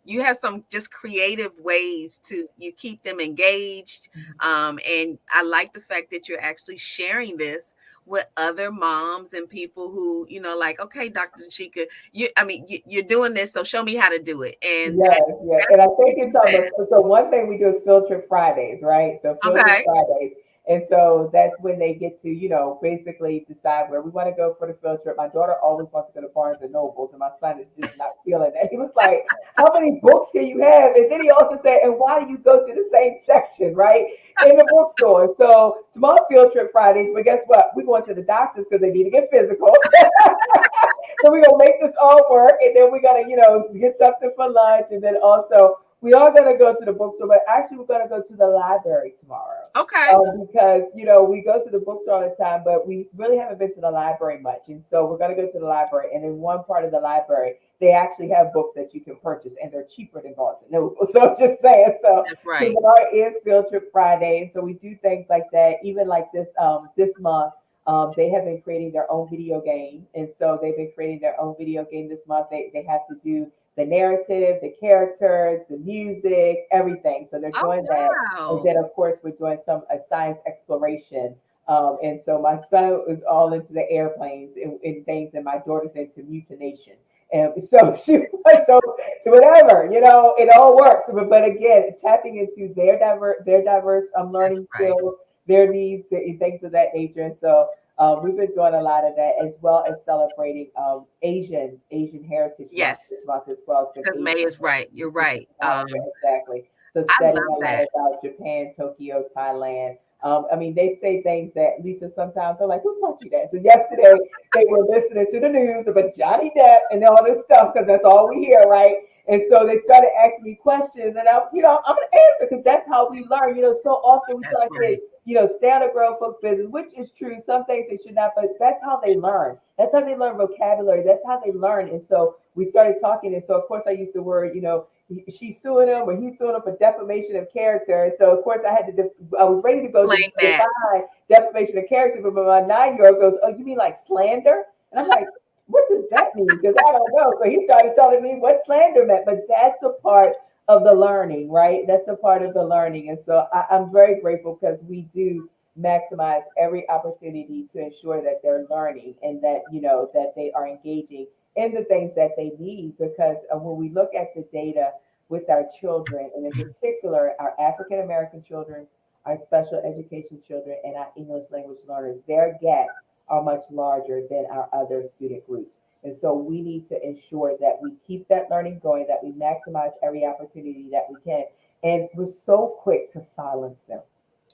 you have some just creative ways to you keep them engaged. And I like the fact that you're actually sharing this with other moms and people who, like, okay, Dr. Tasheka, you're doing this, so show me how to do it, and Yes, yes. that's And I what think you it's do on best. so one thing we do is field trip Fridays, right? So field trip Okay. Fridays. And so that's when they get to, basically decide where we want to go for the field trip. My daughter always wants to go to Barnes and Nobles, and my son is just not feeling that. He was like, how many books can you have? And then he also said, and why do you go to the same section, right? In the bookstore. So tomorrow field trip Fridays, but guess what? We're going to the doctors because they need to get physicals. So we're gonna make this all work, and then we're gonna, get something for lunch, and then also we are gonna go to the bookstore, but actually we're gonna go to the library tomorrow. Okay. Because we go to the bookstore all the time, but we really haven't been to the library much, and so we're gonna go to the library. And in one part of the library, they actually have books that you can purchase, and they're cheaper than Barnes and Noble. So I'm just saying. So That's right. tomorrow is Field Trip Friday, and so we do things like that. Even like this month. They have been creating their own video game, and so they've been creating their own video game this month. They have to do the narrative, the characters, the music, everything. So they're Oh, doing that. And wow. then, of course, we're doing some a science exploration. And so my son is all into the airplanes and things, and my daughter's into mutination. And so so whatever, it all works. But again, tapping into their diverse That's learning right. skills, their needs, things of that nature. And so we've been doing a lot of that, as well as celebrating Asian Heritage Month Yes, this month as well. It's been because May Asian is right. You're Heritage right. exactly. So I studying love a lot that. about Japan, Tokyo, Thailand. I mean, they say things that Lisa sometimes are like, "Who taught you that?" So yesterday they were listening to the news about Johnny Depp and all this stuff because that's all we hear, right? And so they started asking me questions, and I'm gonna answer because that's how we learn. So often we tell That's our kids, right. stay out of grown folks' business, which is true. Some things they should not, but that's how they learn. That's how they learn vocabulary. That's how they learn. And so we started talking, and so of course I used the word, she's suing him or he's suing him for defamation of character. And so of course I was ready to go to Explain that. define defamation of character, but my 9-year-old goes, "Oh, you mean like slander?" And I'm like, "What does that mean?" Because I don't know. So he started telling me what slander meant. But that's a part of the learning, right? That's a part of the learning. And so I'm very grateful because we do maximize every opportunity to ensure that they're learning and that, that they are engaging in the things that they need. Because when we look at the data with our children, and in particular our African American children, our special education children, and our English language learners, their gaps are much larger than our other student groups. And so we need to ensure that we keep that learning going, that we maximize every opportunity that we can. And we're so quick to silence them.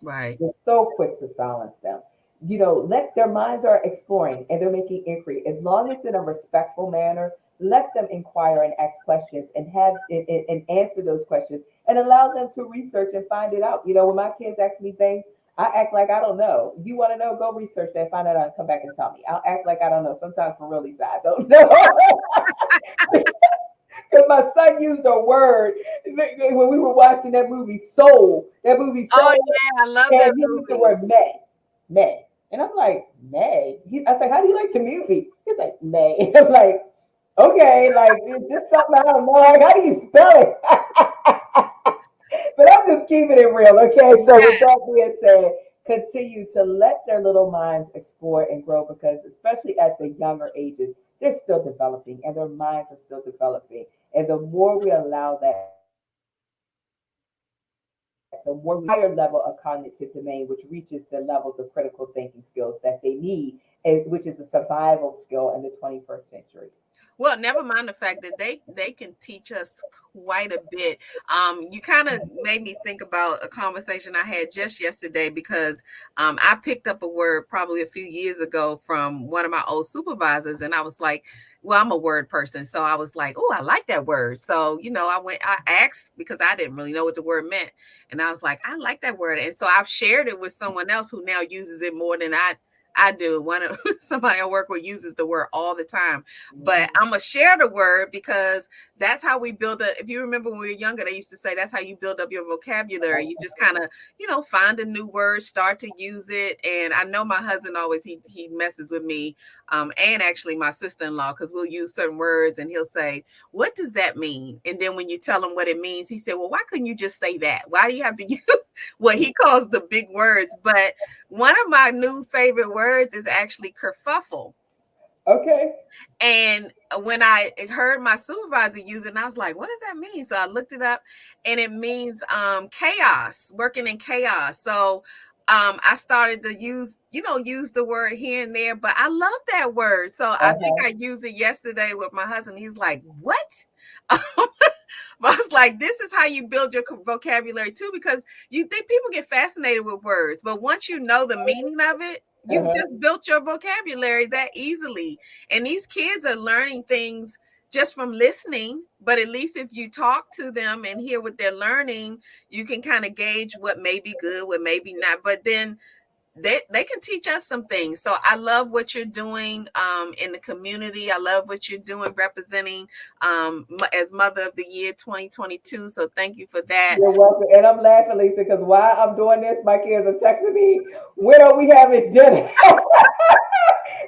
Right. We're so quick to silence them. Let their minds are exploring and they're making inquiry. As long as in a respectful manner, let them inquire and ask questions and have and answer those questions and allow them to research and find it out. When my kids ask me things, I act like I don't know. You want to know? Go research that, find out, and come back and tell me. I'll act like I don't know. Sometimes for real, Lisa, I don't know. Because my son used a word when we were watching that movie Soul. That movie Oh Soul, yeah, I love and that he used the movie. word May. And I'm like, May? I was like, how do you like the movie? He's like, May. And I'm like, okay, like, is this something I don't know? Like, how do you spell it? But I'm just keeping it real, okay? So with Yes. that being said, continue to let their little minds explore and grow because especially at the younger ages, they're still developing and their minds are still developing. And the more we allow that, the more we higher level of cognitive domain, which reaches the levels of critical thinking skills that they need, which is a survival skill in the 21st century. Well, never mind the fact that they can teach us quite a bit. You kind of made me think about a conversation I had just yesterday because I picked up a word probably a few years ago from one of my old supervisors, and I was like, "Well, I'm a word person," so I was like, "Oh, I like that word." So I asked because I didn't really know what the word meant, and I was like, "I like that word," and so I've shared it with someone else who now uses it more than I do. One of somebody I work with uses the word all the time, but Mhm. I'm gonna share the word because that's how we build up. If you remember when we were younger, they used to say that's how you build up your vocabulary. You just kind of, find a new word, start to use it. And I know my husband always he messes with me, and actually my sister-in-law because we'll use certain words and he'll say, "What does that mean?" And then when you tell him what it means, he said, "Well, why couldn't you just say that? Why do you have to use what he calls the big words?" But one of my new favorite words is actually kerfuffle. Okay. And when I heard my supervisor use it, and I was like, what does that mean? So I looked it up and it means chaos, working in chaos. So I started to use the word here and there, but I love that word. So I think Uh-huh. I used it yesterday with my husband. He's like, what? But I was like, this is how you build your vocabulary too, because you think people get fascinated with words, but once you know the meaning of it, you've Uh-huh. just built your vocabulary that easily. And these kids are learning things just from listening, but at least if you talk to them and hear what they're learning, you can kind of gauge what may be good, what may be not. But then they can teach us some things. So I love what you're doing in the community. I love what you're doing representing as Mother of the Year 2022. So thank you for that. You're welcome. And I'm laughing, Lisa, because while I'm doing this, my kids are texting me, when are we having dinner?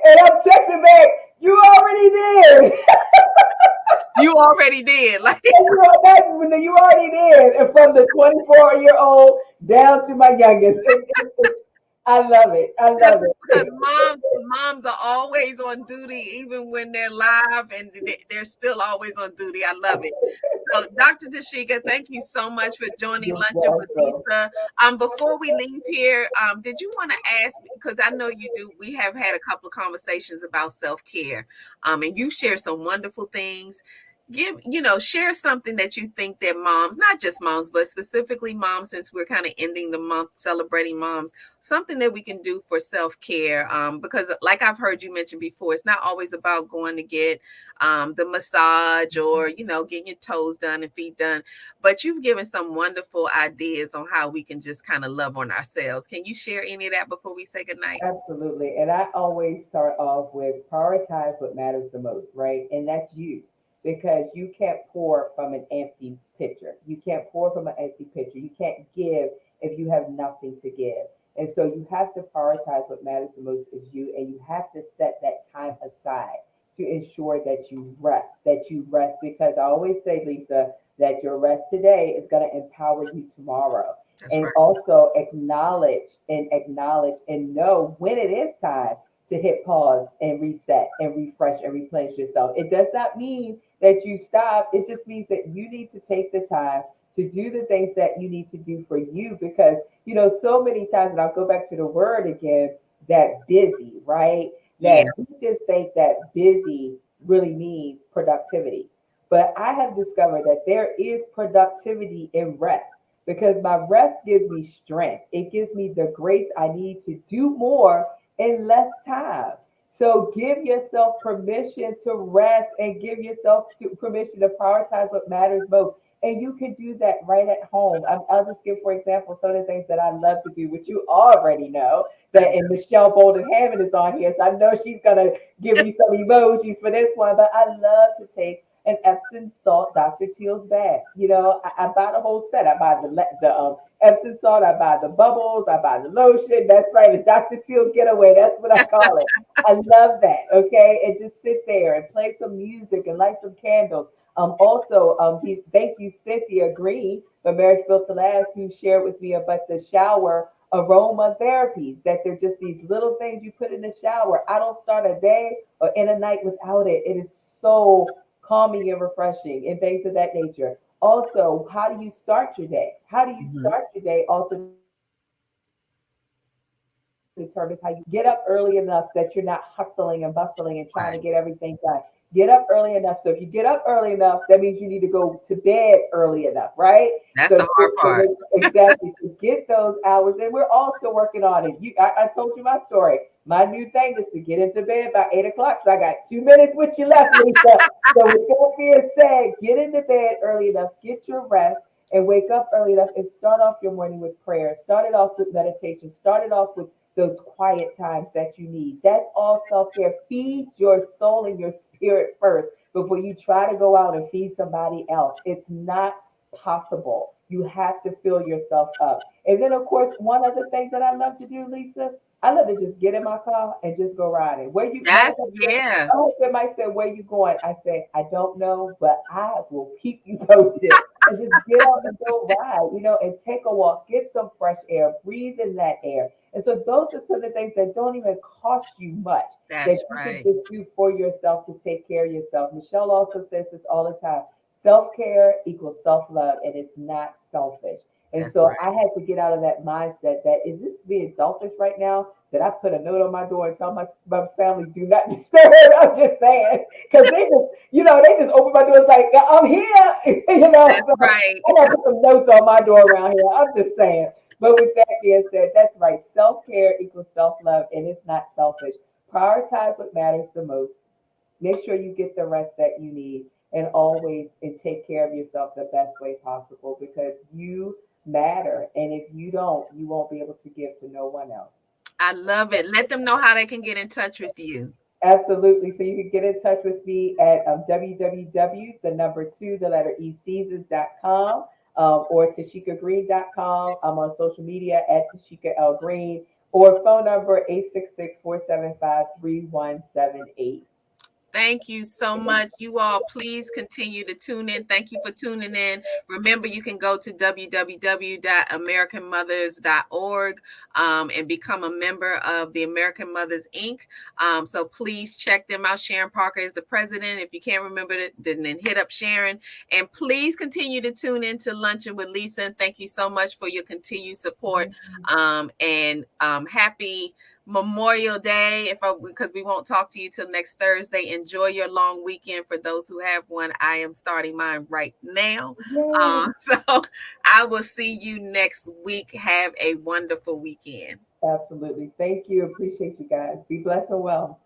And I'm texting back, you already did. You already did. Like, You already did. And from the 24-year-old down to my youngest. I love it. I love because it. moms are always on duty, even when they're live, and they're still always on duty. I love it. So, Dr. Tasheka, thank you so much for joining You're Luncheon with welcome. Lisa. Before we leave here, did you want to ask? Because I know you do. We have had a couple of conversations about self care, and you share some wonderful things. Share something that you think that moms, not just moms, but specifically moms, since we're kind of ending the month celebrating moms, something that we can do for self-care, because like I've heard you mention before, it's not always about going to get the massage, or getting your toes done and feet done, but you've given some wonderful ideas on how we can just kind of love on ourselves. Can you share any of that before we say goodnight? Absolutely. And I always start off with prioritize what matters the most, right? And that's you. Because you can't pour from an empty pitcher. You can't pour from an empty pitcher. You can't give if you have nothing to give. And so you have to prioritize what matters the most is you, and you have to set that time aside to ensure that you rest, because I always say, Lisa, that your rest today is going to empower you tomorrow. That's And right. also acknowledge and know when it is time to hit pause and reset and refresh and replenish yourself. It does not mean that you stop. It just means that you need to take the time to do the things that you need to do for you, because so many times, and I'll go back to the word again, that busy, right? Yeah, That we just think that busy really means productivity. But I have discovered that there is productivity in rest, because my rest gives me strength. It gives me the grace I need to do more in less time. So give yourself permission to rest and give yourself permission to prioritize what matters most. And you can do that right at home. I'll just give, for example, some of the things that I love to do, which you already know. I That, and Michelle Bolden Hammond is on here, so I know she's gonna give know. me some emojis for this one. But I love to take an Epsom salt Dr. Teal's bath. I buy the whole set. I buy the Epsom salt. I buy the bubbles. I buy the lotion. That's right, the Dr. Teal getaway. That's what I call it. I love that. Okay, and just sit there and play some music and light some candles. Also, thank you, Cynthia Green from Marriage Built to Last, who shared with me about the shower aroma therapies. That they're just these little things you put in the shower. I don't start a day or in a night without it. It is so calming and refreshing and things of that nature. Also, how do you start your day? How do you Mhm. start your day also determines how you finish your day. Get up early enough that you're not hustling and bustling and trying to get everything done. Right. Get up early enough. So if you get up early enough, that means you need to go to bed early enough, right? That's the hard part. Exactly. So get those hours, and we're all still working on it. I told you my story. My new thing is to get into bed by 8 o'clock. So I got 2 minutes with you left, Lisa. So with that being said, get into bed early enough, get your rest, and wake up early enough and start off your morning with prayer. Start it off with meditation. Start it off with those quiet times that you need. That's all self-care. Feed your soul and your spirit first before you try to go out and feed somebody else. It's not possible. You have to fill yourself up. And then, of course, one other thing that I love to do, Lisa, I love to just get in my car and just go riding. That's, yeah. My husband might say, "Where you going?" I say, "I don't know, but I will keep you posted." And just get up and go ride, and take a walk, get some fresh air, breathe in that air. And so those are some of the things that don't even cost you much, that That's you can right. just do for yourself to take care of yourself. Michelle also says this all the time. Self-care equals self-love, and it's not selfish. And That's so right. I had to get out of that mindset that, is this being selfish right now? That I put a note on my door and tell my family, do not disturb. I'm just saying. Because they just open my door. It's like, I'm here. That's So right. I got to put some notes on my door around here. I'm just saying. But with that being said, that's right. Self-care equals self-love, and it's not selfish. Prioritize what matters the most. Make sure you get the rest that you need, and always and take care of yourself the best way possible, because you matter. And if you don't, you won't be able to give to no one else. I love it. Let them know how they can get in touch with you. Absolutely. So you can get in touch with me at www, the number two, the letter E, seasons.com, or tashekagreen.com. I'm on social media at Tasheka L. Green, or phone number 866-475-3178. Thank you so much. You all, please continue to tune in. Thank you for tuning in. Remember, you can go to www.americanmothers.org and become a member of the American Mothers Inc. So please check them out. Sharon Parker is the president. If you can't remember it, then hit up Sharon. And please continue to tune in to Lunchin with Lisa. And thank you so much for your continued support. Happy Memorial Day, because we won't talk to you till next Thursday. Enjoy your long weekend. For those who have one, I am starting mine right now. Yay. So I will see you next week. Have a wonderful weekend. Absolutely. Thank you. Appreciate you guys. Be blessed and well.